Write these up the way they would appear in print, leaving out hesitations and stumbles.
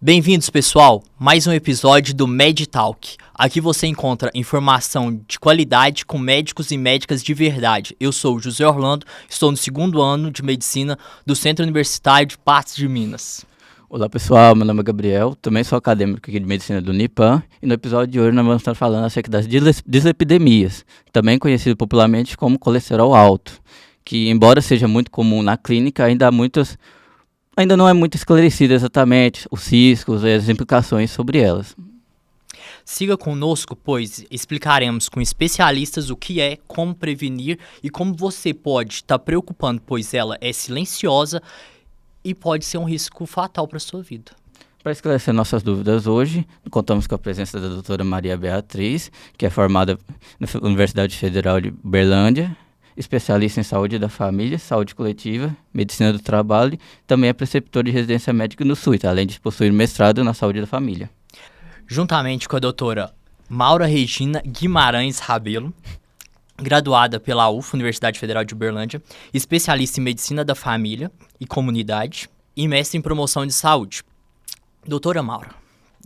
Bem-vindos, pessoal! Mais um episódio do MedTalk. Aqui você encontra informação de qualidade com médicos e médicas de verdade. Eu sou o José Orlando, estou no 2º ano de Medicina do Centro Universitário de Patos de Minas. Olá pessoal, meu nome é Gabriel, também sou acadêmico aqui de Medicina do Unipan e no episódio de hoje nós vamos estar falando acerca das dislipidemias, também conhecido popularmente como colesterol alto, que embora seja muito comum na clínica, ainda não é muito esclarecido exatamente os riscos e as implicações sobre elas. Siga conosco, pois explicaremos com especialistas o que é, como prevenir e como você pode estar preocupando, pois ela é silenciosa e pode ser um risco fatal para a sua vida. Para esclarecer nossas dúvidas hoje, contamos com a presença da doutora Maria Beatriz, que é formada na Universidade Federal de Uberlândia, especialista em saúde da família, saúde coletiva, medicina do trabalho, também é preceptora de residência médica no SUS, além de possuir mestrado na saúde da família. Juntamente com a doutora Maura Regina Guimarães Rabelo, graduada pela UF, Universidade Federal de Uberlândia, especialista em medicina da família e comunidade e mestre em promoção de saúde. Doutora Maura,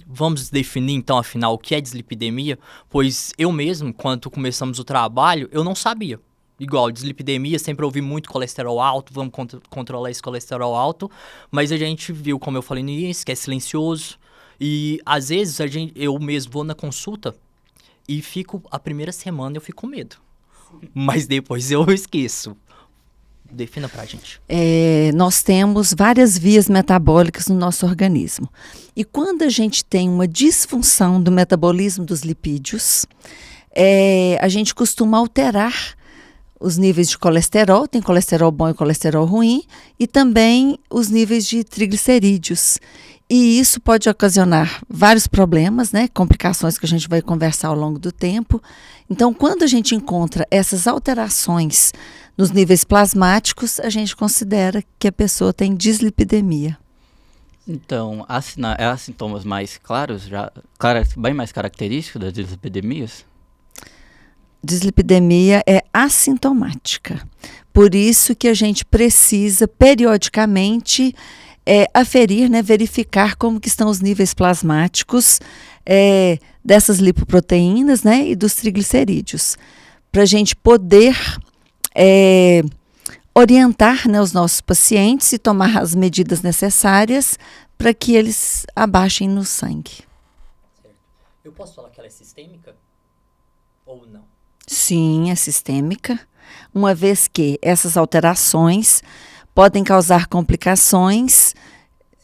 vamos definir então, afinal, o que é dislipidemia? Pois eu mesmo, quando começamos o trabalho, eu não sabia. Igual, dislipidemia, sempre ouvi muito colesterol alto, vamos controlar esse colesterol alto, mas a gente viu, como eu falei no início, que é silencioso, e às vezes eu mesmo vou na consulta e a primeira semana eu fico com medo, mas depois eu esqueço. Defina pra gente. Nós temos várias vias metabólicas no nosso organismo, e quando a gente tem uma disfunção do metabolismo dos lipídios, a gente costuma alterar os níveis de colesterol, tem colesterol bom e colesterol ruim, e também os níveis de triglicerídeos. E isso pode ocasionar vários problemas, né? Complicações que a gente vai conversar ao longo do tempo. Então, quando a gente encontra essas alterações nos níveis plasmáticos, a gente considera que a pessoa tem dislipidemia. Então, há sintomas mais claros, bem mais característicos das dislipidemias? Dislipidemia é assintomática. Por isso que a gente precisa periodicamente aferir, né, verificar como que estão os níveis plasmáticos dessas lipoproteínas, né, e dos triglicerídeos, para a gente poder orientar, né, os nossos pacientes e tomar as medidas necessárias para que eles abaixem no sangue. Certo. Eu posso falar que ela é sistêmica ou não? Sim, é sistêmica, uma vez que essas alterações podem causar complicações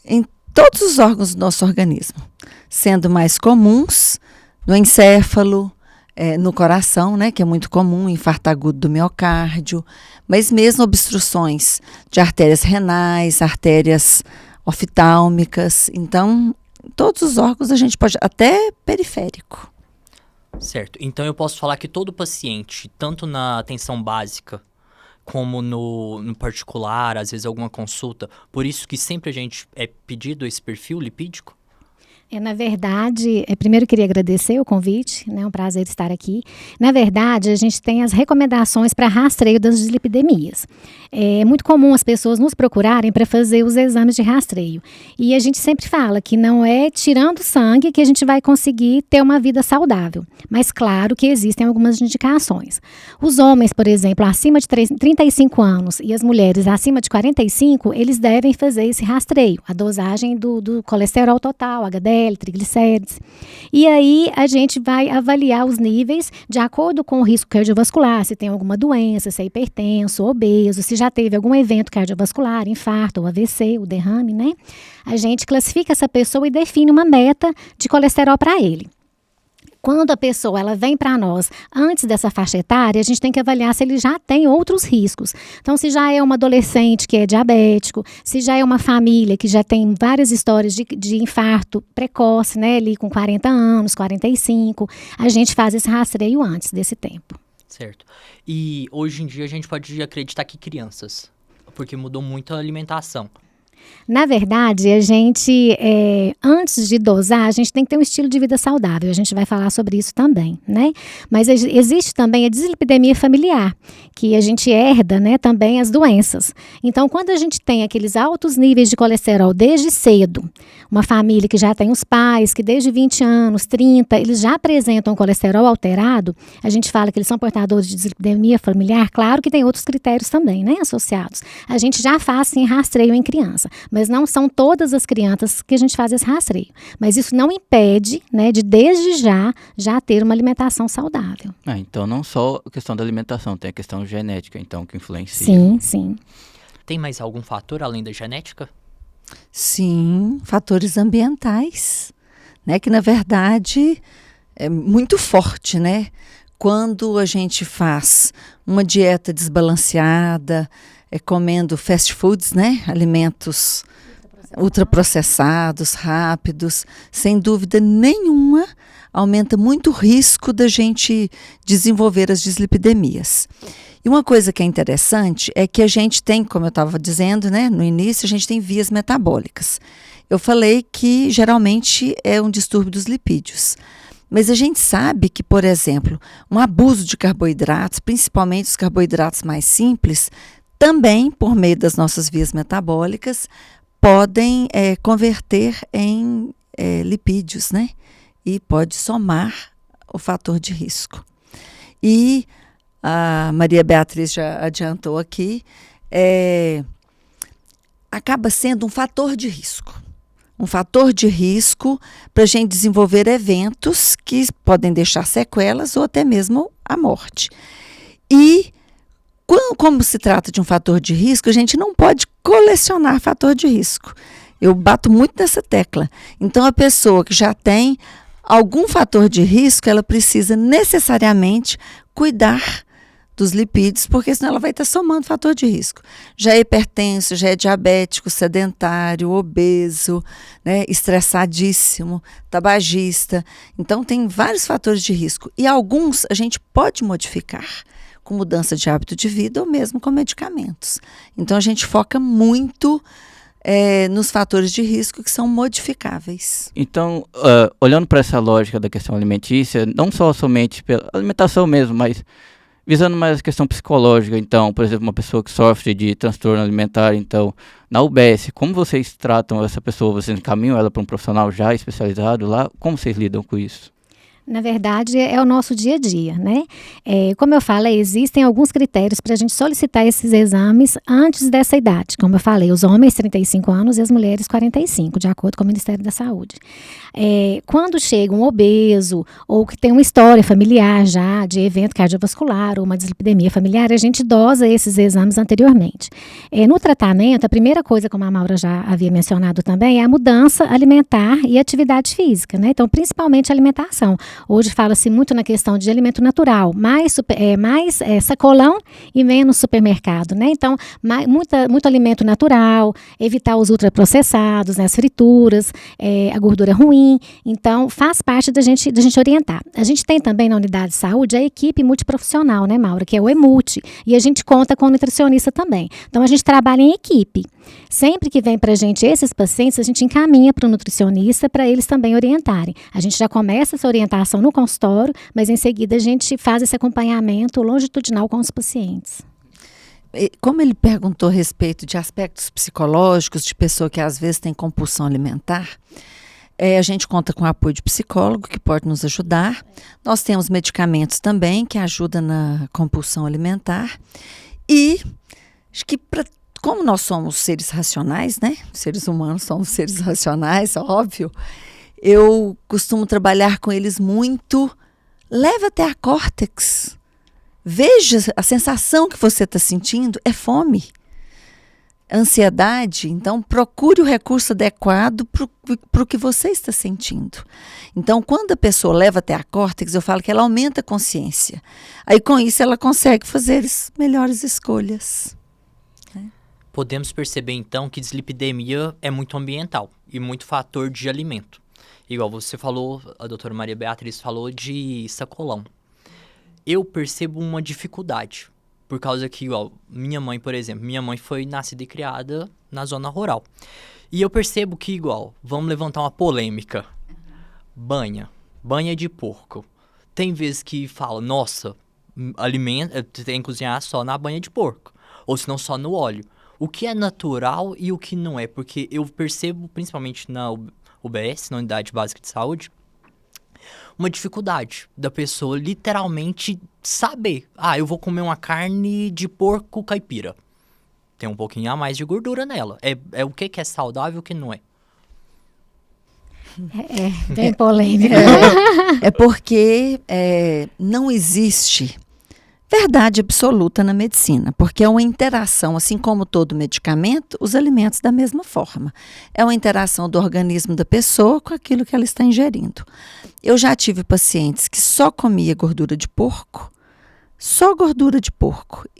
em todos os órgãos do nosso organismo, sendo mais comuns no encéfalo, no coração, né, que é muito comum, infarto agudo do miocárdio, mas mesmo obstruções de artérias renais, artérias oftálmicas. Então, todos os órgãos a gente pode, até periférico. Certo. Então eu posso falar que todo paciente, tanto na atenção básica como no particular, às vezes alguma consulta, por isso que sempre a gente é pedido esse perfil lipídico? Na verdade, primeiro eu queria agradecer o convite, né, é um prazer estar aqui. Na verdade, a gente tem as recomendações para rastreio das dislipidemias. É muito comum as pessoas nos procurarem para fazer os exames de rastreio. E a gente sempre fala que não é tirando sangue que a gente vai conseguir ter uma vida saudável. Mas claro que existem algumas indicações. Os homens, por exemplo, acima de 35 anos e as mulheres acima de 45, eles devem fazer esse rastreio, a dosagem do colesterol total, HDL, triglicérides. E aí a gente vai avaliar os níveis de acordo com o risco cardiovascular, se tem alguma doença, se é hipertenso, obeso, se já teve algum evento cardiovascular, infarto, ou AVC, o derrame, né? A gente classifica essa pessoa e define uma meta de colesterol para ele. Quando a pessoa ela vem para nós antes dessa faixa etária, a gente tem que avaliar se ele já tem outros riscos. Então, se já é um adolescente que é diabético, se já é uma família que já tem várias histórias de infarto precoce, né, ali com 40 anos, 45, a gente faz esse rastreio antes desse tempo. Certo. E hoje em dia a gente pode acreditar que crianças, porque mudou muito a alimentação. Na verdade, a gente, antes de dosar, a gente tem que ter um estilo de vida saudável. A gente vai falar sobre isso também, né? Mas existe também a dislipidemia familiar, que a gente herda, né, também as doenças. Então, quando a gente tem aqueles altos níveis de colesterol desde cedo, uma família que já tem os pais, que desde 20 anos, 30, eles já apresentam colesterol alterado, a gente fala que eles são portadores de dislipidemia familiar, claro que tem outros critérios também, né, associados. A gente já faz, sim, rastreio em criança, mas não são todas as crianças que a gente faz esse rastreio. Mas isso não impede, né, de desde já ter uma alimentação saudável. Então não só a questão da alimentação, tem a questão genética, então, que influencia. Sim, sim. Tem mais algum fator além da genética? Sim, fatores ambientais, né? Que na verdade é muito forte, né? Quando a gente faz uma dieta desbalanceada, comendo fast foods, né? Alimentos ultraprocessados, rápidos, sem dúvida nenhuma, aumenta muito o risco da gente desenvolver as dislipidemias. E uma coisa que é interessante é que a gente tem, como eu estava dizendo, né, no início, a gente tem vias metabólicas. Eu falei que geralmente é um distúrbio dos lipídios. Mas a gente sabe que, por exemplo, um abuso de carboidratos, principalmente os carboidratos mais simples, também, por meio das nossas vias metabólicas, podem converter em lipídios, né? E pode somar o fator de risco. E a Maria Beatriz já adiantou aqui, acaba sendo um fator de risco. Um fator de risco para a gente desenvolver eventos que podem deixar sequelas ou até mesmo a morte. E como se trata de um fator de risco, a gente não pode colecionar fator de risco. Eu bato muito nessa tecla. Então, a pessoa que já tem algum fator de risco, ela precisa necessariamente cuidar dos lipídios, porque senão ela vai estar somando fator de risco. Já é hipertenso, já é diabético, sedentário, obeso, né, estressadíssimo, tabagista. Então, tem vários fatores de risco. E alguns a gente pode modificar com mudança de hábito de vida ou mesmo com medicamentos. Então, a gente foca muito nos fatores de risco que são modificáveis. Então, olhando para essa lógica da questão alimentícia, não só somente pela alimentação mesmo, mas visando mais a questão psicológica, então, por exemplo, uma pessoa que sofre de transtorno alimentar, então, na UBS, como vocês tratam essa pessoa? Vocês encaminham ela para um profissional já especializado lá? Como vocês lidam com isso? Na verdade, é o nosso dia a dia, né? Como eu falei, existem alguns critérios para a gente solicitar esses exames antes dessa idade. Como eu falei, os homens 35 anos e as mulheres 45, de acordo com o Ministério da Saúde. Quando chega um obeso ou que tem uma história familiar já de evento cardiovascular ou uma dislipidemia familiar, a gente dosa esses exames anteriormente. No tratamento, a primeira coisa, como a Maura já havia mencionado também, é a mudança alimentar e atividade física, né? Então, principalmente a alimentação. Hoje fala-se muito na questão de alimento natural, mais sacolão e menos supermercado, né? Então, muito alimento natural, evitar os ultraprocessados, né? As frituras, a gordura ruim. Então, faz parte da gente orientar. A gente tem também na unidade de saúde a equipe multiprofissional, né, Maura? Que é o EMULTI. E a gente conta com o nutricionista também. Então, a gente trabalha em equipe. Sempre que vem para a gente esses pacientes, a gente encaminha para o nutricionista para eles também orientarem. A gente já começa essa orientação no consultório, mas em seguida a gente faz esse acompanhamento longitudinal com os pacientes. Como ele perguntou a respeito de aspectos psicológicos, de pessoa que às vezes tem compulsão alimentar, a gente conta com o apoio de psicólogo que pode nos ajudar. Nós temos medicamentos também que ajudam na compulsão alimentar. E acho que como nós somos seres racionais, né? Seres humanos somos seres racionais, óbvio. Eu costumo trabalhar com eles muito. Leva até a córtex. Veja a sensação que você está sentindo é fome. Ansiedade, então procure o recurso adequado para o que você está sentindo. Então, quando a pessoa leva até a córtex, eu falo que ela aumenta a consciência. Aí, com isso, ela consegue fazer melhores escolhas. Podemos perceber, então, que dislipidemia é muito ambiental e muito fator de alimento. Igual você falou, a doutora Maria Beatriz falou de sacolão. Eu percebo uma dificuldade, por causa que, igual, minha mãe, por exemplo, minha mãe foi nascida e criada na zona rural. E eu percebo que, igual, vamos levantar uma polêmica. Banha de porco. Tem vezes que fala, nossa, tem que cozinhar só na banha de porco, ou se não só no óleo. o que é natural e o que não é. Porque eu percebo, principalmente na UBS, na Unidade Básica de Saúde, uma dificuldade da pessoa literalmente saber. Ah, eu vou comer uma carne de porco caipira. Tem um pouquinho a mais de gordura nela. É o que é saudável e o que não é. Bem polêmico. É porque não existe verdade absoluta na medicina, porque é uma interação, assim como todo medicamento, os alimentos da mesma forma. É uma interação do organismo da pessoa com aquilo que ela está ingerindo. Eu já tive pacientes que só comia gordura de porco,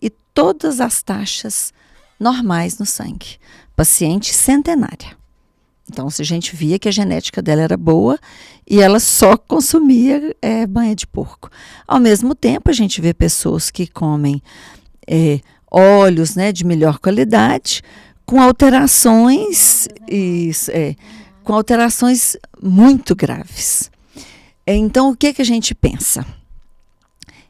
e todas as taxas normais no sangue. Paciente centenária. Então, se a gente via que a genética dela era boa e ela só consumia banha de porco. Ao mesmo tempo, a gente vê pessoas que comem óleos, né, de melhor qualidade, com alterações, com alterações muito graves. Então, o que a gente pensa?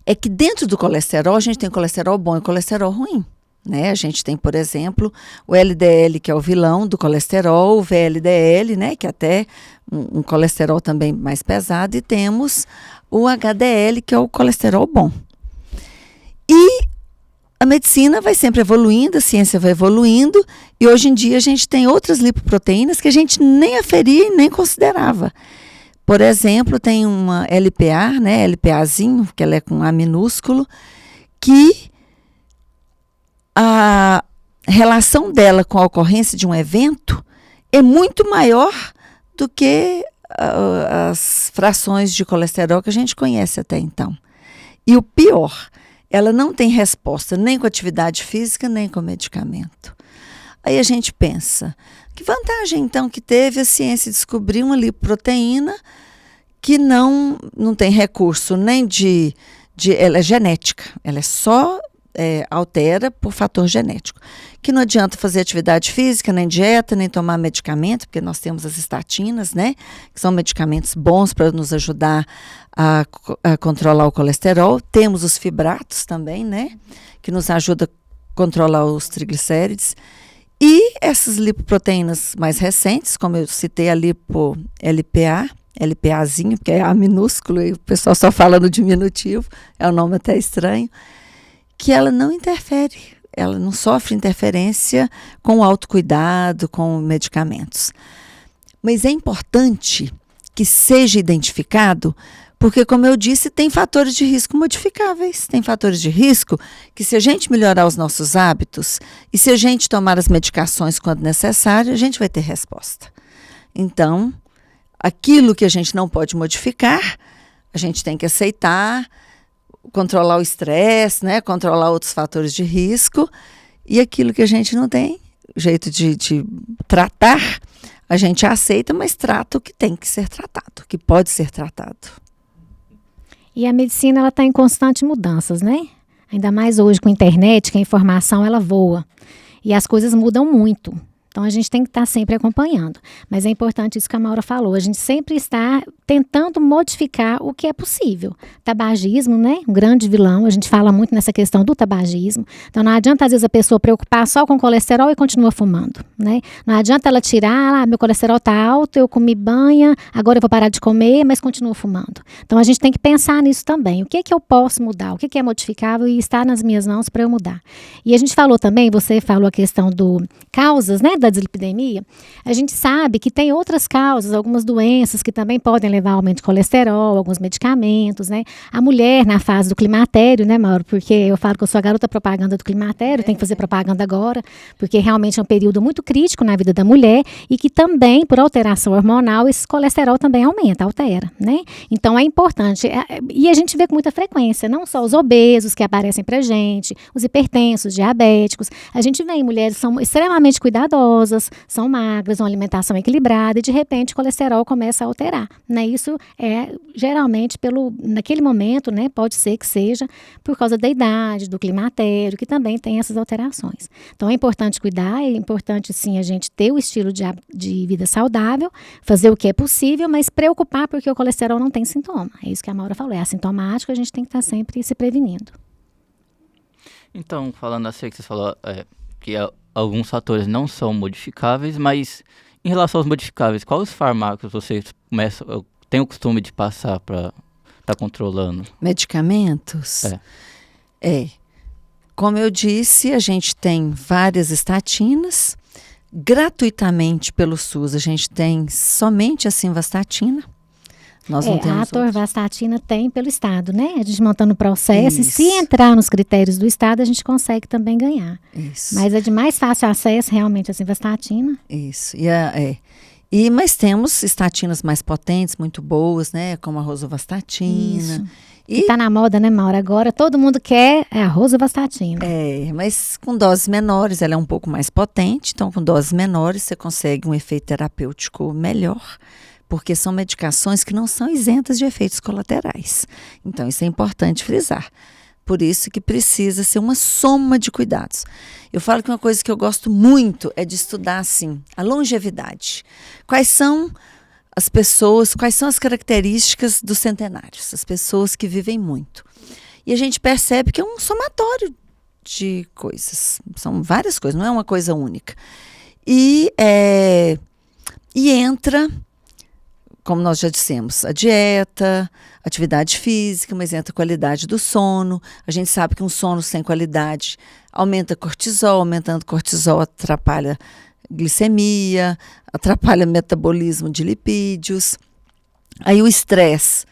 É que dentro do colesterol, a gente tem colesterol bom e colesterol ruim. Né? A gente tem, por exemplo, o LDL, que é o vilão do colesterol, o VLDL, né? Que é até um colesterol também mais pesado, e temos o HDL, que é o colesterol bom. E a medicina vai sempre evoluindo, a ciência vai evoluindo, e hoje em dia a gente tem outras lipoproteínas que a gente nem aferia e nem considerava. Por exemplo, tem uma LPA, né? LPAzinho, que ela é com A minúsculo, que a relação dela com a ocorrência de um evento é muito maior do que as frações de colesterol que a gente conhece até então. E o pior, ela não tem resposta nem com atividade física, nem com medicamento. Aí a gente pensa, que vantagem então que teve a ciência descobrir uma lipoproteína que não tem recurso nem ela é genética, ela é só altera por fator genético. Que não adianta fazer atividade física, nem dieta, nem tomar medicamento, porque nós temos as estatinas, né? Que são medicamentos bons para nos ajudar a controlar o colesterol. Temos os fibratos também, né? Que nos ajuda a controlar os triglicérides. E essas lipoproteínas mais recentes, como eu citei a lipo-LPA, LPAzinho, porque é A minúsculo e o pessoal só fala no diminutivo, é um nome até estranho, que ela não interfere, ela não sofre interferência com o autocuidado, com medicamentos. Mas é importante que seja identificado, porque, como eu disse, tem fatores de risco modificáveis. Tem fatores de risco que, se a gente melhorar os nossos hábitos e se a gente tomar as medicações quando necessário, a gente vai ter resposta. Então, aquilo que a gente não pode modificar, a gente tem que aceitar, controlar o estresse, né? Controlar outros fatores de risco, e aquilo que a gente não tem jeito de tratar, a gente aceita, mas trata o que tem que ser tratado, o que pode ser tratado. E a medicina, ela está em constante mudanças, né? Ainda mais hoje com a internet, que a informação ela voa e as coisas mudam muito. Então, a gente tem que estar sempre acompanhando. Mas é importante isso que a Maura falou. A gente sempre está tentando modificar o que é possível. Tabagismo, né? Um grande vilão. A gente fala muito nessa questão do tabagismo. Então, não adianta, às vezes, a pessoa preocupar só com colesterol e continua fumando, né? Não adianta ela tirar, meu colesterol está alto, eu comi banha, agora eu vou parar de comer, mas continuo fumando. Então, a gente tem que pensar nisso também. O que é que eu posso mudar? O que é modificável e está nas minhas mãos para eu mudar? E a gente falou também, você falou a questão do causas, né? Da dislipidemia, a gente sabe que tem outras causas, algumas doenças que também podem levar ao aumento de colesterol, alguns medicamentos, né? A mulher na fase do climatério, né, Mauro? Porque eu falo que eu sou a garota propaganda do climatério, tem que fazer propaganda agora, porque realmente é um período muito crítico na vida da mulher e que também, por alteração hormonal, esse colesterol também altera, né? Então é importante, e a gente vê com muita frequência, não só os obesos que aparecem pra gente, os hipertensos, diabéticos, a gente vê em mulheres que são extremamente cuidadosas, são magras, uma alimentação equilibrada e de repente o colesterol começa a alterar, né? Isso é geralmente naquele momento, né? Pode ser que seja por causa da idade, do climatério, que também tem essas alterações. Então é importante cuidar, é importante sim a gente ter o estilo de vida saudável, fazer o que é possível, mas preocupar porque o colesterol não tem sintoma. É isso que a Maura falou, é assintomático, a gente tem que estar sempre se prevenindo. Então, falando assim que você falou, que alguns fatores não são modificáveis, mas em relação aos modificáveis, quais os fármacos vocês têm o costume de passar para estar controlando? Medicamentos? Como eu disse, a gente tem várias estatinas. Gratuitamente pelo SUS, a gente tem somente a simvastatina. Nós não temos a atorvastatina tem pelo Estado, né? A gente montando o processo, Isso. e se entrar nos critérios do Estado, a gente consegue também ganhar. Isso. Mas é de mais fácil acesso, realmente, a simvastatina. Isso. Mas temos estatinas mais potentes, muito boas, né? Como a rosuvastatina. Isso. E Tá na moda, né, Maura? Agora todo mundo quer a rosuvastatina. mas com doses menores, ela é um pouco mais potente. Então, com doses menores, você consegue um efeito terapêutico melhor. Porque são medicações que não são isentas de efeitos colaterais. Então, isso é importante frisar. Por isso que precisa ser uma soma de cuidados. Eu falo que uma coisa que eu gosto muito é de estudar, assim, a longevidade. Quais são as pessoas, quais são as características dos centenários, as pessoas que vivem muito. E a gente percebe que é um somatório de coisas. São várias coisas, não é uma coisa única. E entra, como nós já dissemos, a dieta, atividade física, mas entra a qualidade do sono. A gente sabe que um sono sem qualidade aumenta cortisol, aumentando cortisol atrapalha glicemia, atrapalha metabolismo de lipídios. Aí o estresse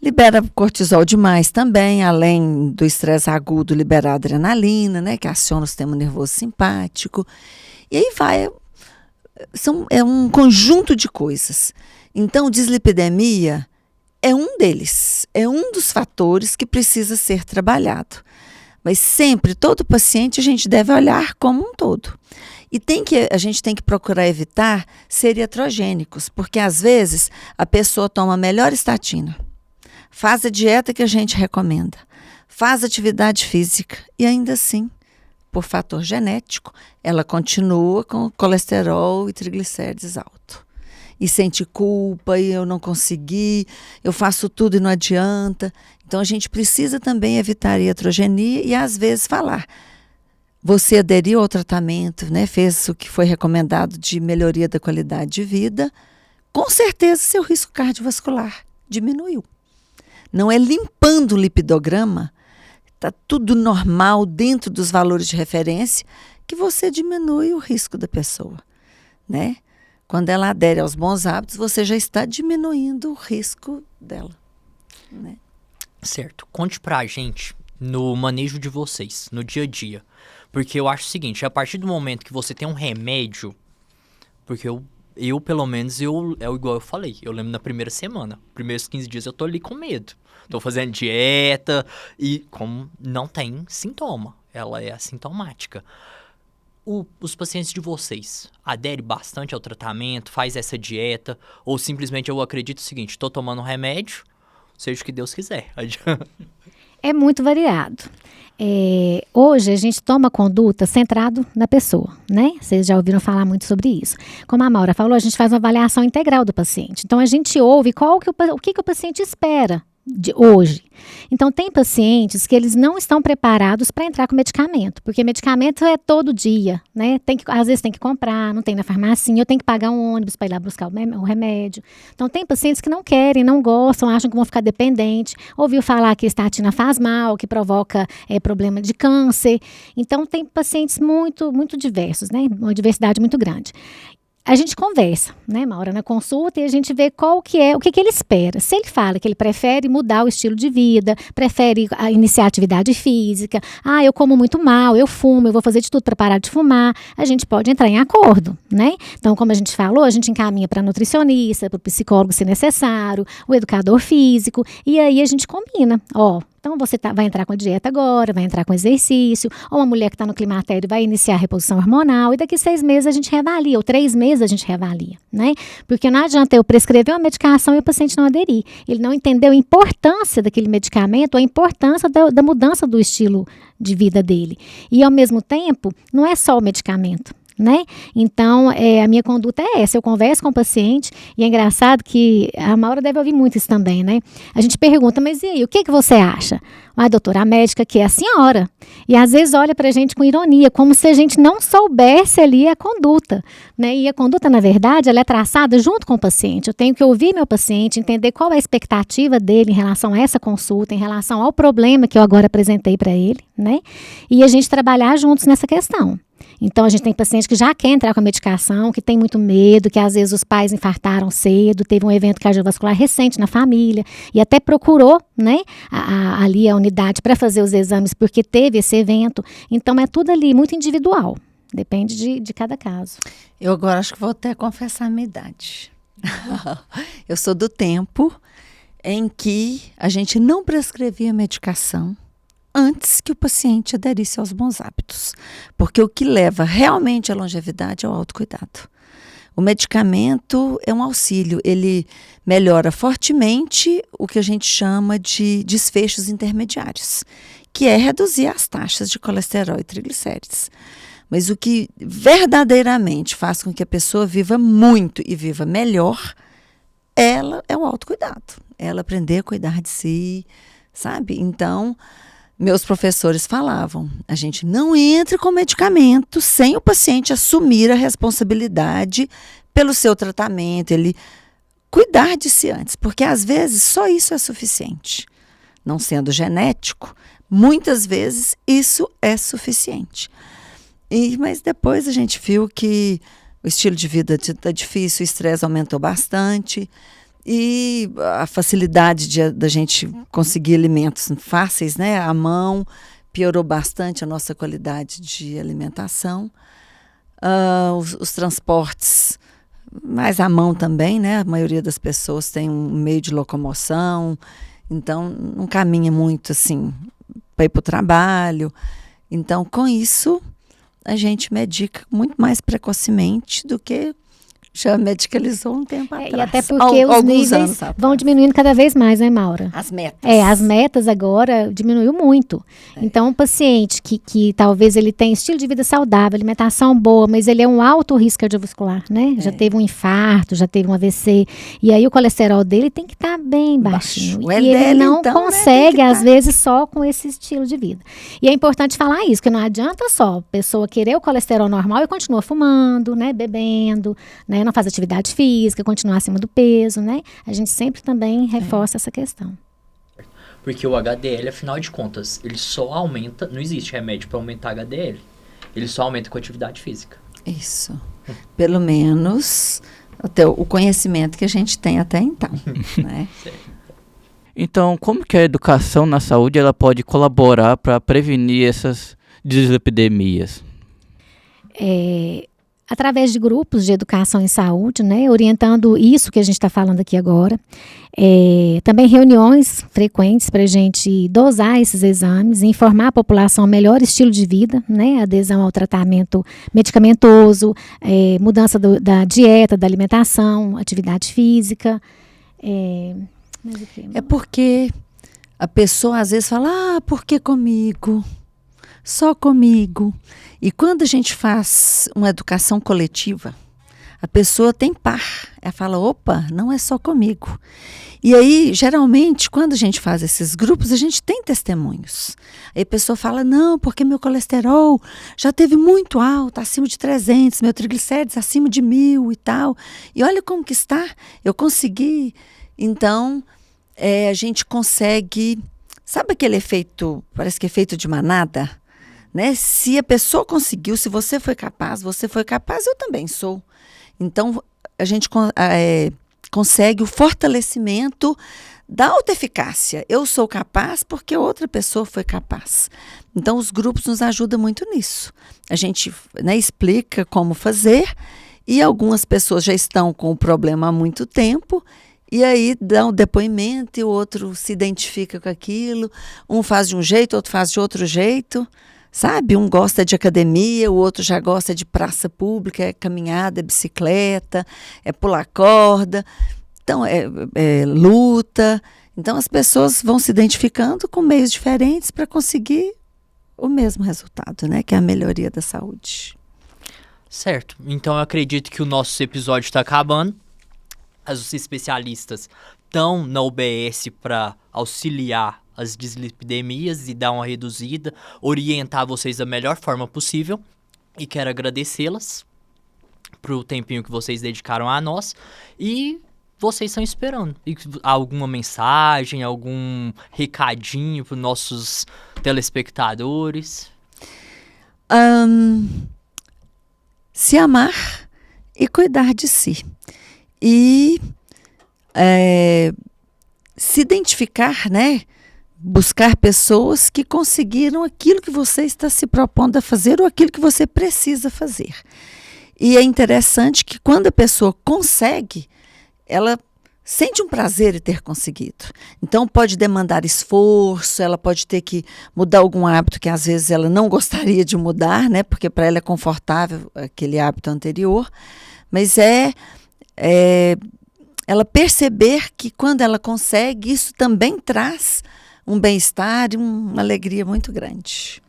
libera cortisol demais também, além do estresse agudo liberar adrenalina, né, que aciona o sistema nervoso simpático. E aí é um conjunto de coisas. Então, dislipidemia é um deles, é um dos fatores que precisa ser trabalhado. Mas sempre, todo paciente, a gente deve olhar como um todo. E a gente tem que procurar evitar ser iatrogênicos, porque às vezes a pessoa toma a melhor estatina, faz a dieta que a gente recomenda, faz atividade física e ainda assim, por fator genético, ela continua com colesterol e triglicérides alto. E sente culpa, e eu não consegui, eu faço tudo e não adianta. Então a gente precisa também evitar a iatrogenia e às vezes falar. Você aderiu ao tratamento, né, fez o que foi recomendado de melhoria da qualidade de vida, com certeza seu risco cardiovascular diminuiu. Não é limpando o lipidograma, está tudo normal dentro dos valores de referência, que você diminui o risco da pessoa, né? Quando ela adere aos bons hábitos, você já está diminuindo o risco dela, né? Certo. Conte pra gente no manejo de vocês, no dia a dia. Porque eu acho o seguinte, a partir do momento que você tem um remédio, porque eu pelo menos, é igual eu falei, eu lembro na primeira semana, primeiros 15 dias eu tô ali com medo. Tô fazendo dieta e como não tem sintoma, ela é assintomática. Os pacientes de vocês aderem bastante ao tratamento, faz essa dieta, ou simplesmente eu acredito o seguinte, tô tomando um remédio, seja o que Deus quiser. É muito variado. Hoje a gente toma conduta centrado na pessoa, né? Vocês já ouviram falar muito sobre isso. Como a Maura falou, a gente faz uma avaliação integral do paciente. Então a gente ouve o que o paciente espera de hoje. Então tem pacientes que eles não estão preparados para entrar com medicamento, porque medicamento é todo dia, né? Às vezes tem que comprar, não tem na farmácia, eu tenho que pagar um ônibus para ir lá buscar o remédio. Então tem pacientes que não querem, não gostam, acham que vão ficar dependentes, ouviu falar que a estatina faz mal, que provoca problema de câncer. Então tem pacientes muito, muito diversos, né? Uma diversidade muito grande. A gente conversa, né, Maura, na consulta, e a gente vê o que ele espera. Se ele fala que ele prefere mudar o estilo de vida, prefere iniciar atividade física, eu como muito mal, eu fumo, eu vou fazer de tudo para parar de fumar, a gente pode entrar em acordo, né? Então, como a gente falou, a gente encaminha para nutricionista, para o psicólogo se necessário, o educador físico, e aí a gente combina, então você vai entrar com a dieta agora, vai entrar com exercício, ou uma mulher que está no climatério vai iniciar a reposição hormonal, e daqui 6 meses a gente reavalia, ou 3 meses a gente reavalia, né? Porque não adianta eu prescrever uma medicação e o paciente não aderir. Ele não entendeu a importância daquele medicamento, a importância da mudança do estilo de vida dele. E ao mesmo tempo, não é só o medicamento. né? Então, a minha conduta é essa, eu converso com o paciente, e é engraçado que a Maura deve ouvir muito isso também, né? A gente pergunta, mas e aí, o que você acha? Doutora, a médica que é a senhora. E às vezes olha pra gente com ironia, como se a gente não soubesse ali a conduta, né? E a conduta, na verdade, ela é traçada junto com o paciente. Eu tenho que ouvir meu paciente, entender qual é a expectativa dele em relação a essa consulta, em relação ao problema que eu agora apresentei para ele, né? E a gente trabalhar juntos nessa questão. Então, a gente tem paciente que já quer entrar com a medicação, que tem muito medo, que às vezes os pais infartaram cedo, teve um evento cardiovascular recente na família e até procurou, né, ali a unidade para fazer os exames porque teve esse evento. Então, é tudo ali muito individual, depende de cada caso. Eu agora acho que vou até confessar a minha idade. Eu sou do tempo em que a gente não prescrevia medicação antes que o paciente aderisse aos bons hábitos. Porque o que leva realmente à longevidade é o autocuidado. O medicamento é um auxílio, ele melhora fortemente o que a gente chama de desfechos intermediários, que é reduzir as taxas de colesterol e triglicérides. Mas o que verdadeiramente faz com que a pessoa viva muito e viva melhor, ela é o autocuidado. Ela aprender a cuidar de si, sabe? Então, meus professores falavam, a gente não entra com medicamento sem o paciente assumir a responsabilidade pelo seu tratamento, ele cuidar de si antes, porque às vezes só isso é suficiente. Não sendo genético, muitas vezes isso é suficiente. Mas depois a gente viu que o estilo de vida está difícil, o estresse aumentou bastante, e a facilidade da gente conseguir alimentos fáceis, né, à mão, piorou bastante a nossa qualidade de alimentação. Os transportes mais à mão também, né? A maioria das pessoas tem um meio de locomoção, então não caminha muito assim para ir para o trabalho. Então, com isso, a gente medica muito mais precocemente do que já medicalizou um tempo atrás. E até porque os níveis vão diminuindo cada vez mais, né, Maura? As metas. As metas agora diminuiu muito. Então, um paciente que talvez ele tenha estilo de vida saudável, alimentação boa, mas ele é um alto risco cardiovascular, né? Já teve um infarto, já teve um AVC. E aí o colesterol dele tem que estar bem baixinho. O LDL, e ele não então, consegue, né, às vezes, só com esse estilo de vida. E é importante falar isso, que não adianta só a pessoa querer o colesterol normal e continua fumando, né? Bebendo, né? Não faz atividade física, continuar acima do peso, né? A gente sempre também reforça essa questão. Porque o HDL, afinal de contas, ele só aumenta, não existe remédio para aumentar HDL. Ele só aumenta com atividade física. Isso. Pelo menos até o conhecimento que a gente tem até então, né? Então, como que a educação na saúde ela pode colaborar para prevenir essas dislipidemias? Através de grupos de educação em saúde, né, orientando isso que a gente está falando aqui agora. Também reuniões frequentes para a gente dosar esses exames, informar a população o melhor estilo de vida, né, adesão ao tratamento medicamentoso, mudança da dieta, da alimentação, atividade física. Mas o quê? É porque a pessoa às vezes fala, por que comigo? Só comigo. E quando a gente faz uma educação coletiva, a pessoa tem par. Ela fala, opa, não é só comigo. E aí, geralmente, quando a gente faz esses grupos, a gente tem testemunhos. Aí a pessoa fala, não, porque meu colesterol já teve muito alto, acima de 300, meu triglicérides acima de 1000 e tal. E olha como que está, eu consegui. Então, a gente consegue, sabe aquele efeito, parece que é efeito de manada? Né? Se a pessoa conseguiu, se você foi capaz, eu também sou. Então, a gente consegue o fortalecimento da autoeficácia. Eu sou capaz porque outra pessoa foi capaz. Então, os grupos nos ajudam muito nisso. A gente, né, explica como fazer e algumas pessoas já estão com o problema há muito tempo e aí dão um depoimento e o outro se identifica com aquilo. Um faz de um jeito, outro faz de outro jeito. Sabe, um gosta de academia, o outro já gosta de praça pública, é caminhada, é bicicleta, é pular corda, então é luta. Então as pessoas vão se identificando com meios diferentes para conseguir o mesmo resultado, né, que é a melhoria da saúde. Certo. Então eu acredito que o nosso episódio está acabando. Os especialistas estão na UBS para auxiliar as dislipidemias e dar uma reduzida, orientar vocês da melhor forma possível. E quero agradecê-las pro tempinho que vocês dedicaram a nós. E vocês estão esperando. E alguma mensagem, algum recadinho para os nossos telespectadores? Se amar e cuidar de si. E se identificar, né? Buscar pessoas que conseguiram aquilo que você está se propondo a fazer ou aquilo que você precisa fazer. E é interessante que quando a pessoa consegue, ela sente um prazer em ter conseguido. Então pode demandar esforço, ela pode ter que mudar algum hábito que às vezes ela não gostaria de mudar, né? Porque para ela é confortável aquele hábito anterior. Mas ela perceber que quando ela consegue, isso também traz um bem-estar e uma alegria muito grande.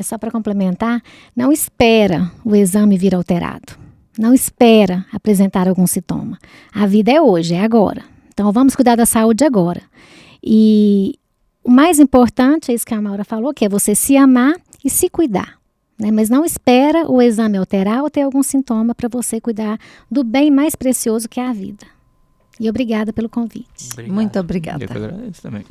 Só para complementar, não espera o exame vir alterado. Não espera apresentar algum sintoma. A vida é hoje, é agora. Então vamos cuidar da saúde agora. E o mais importante é isso que a Maura falou, que é você se amar e se cuidar. Né? Mas não espera o exame alterar ou ter algum sintoma para você cuidar do bem mais precioso que é a vida. E obrigada pelo convite. Muito obrigada. Eu que agradeço também.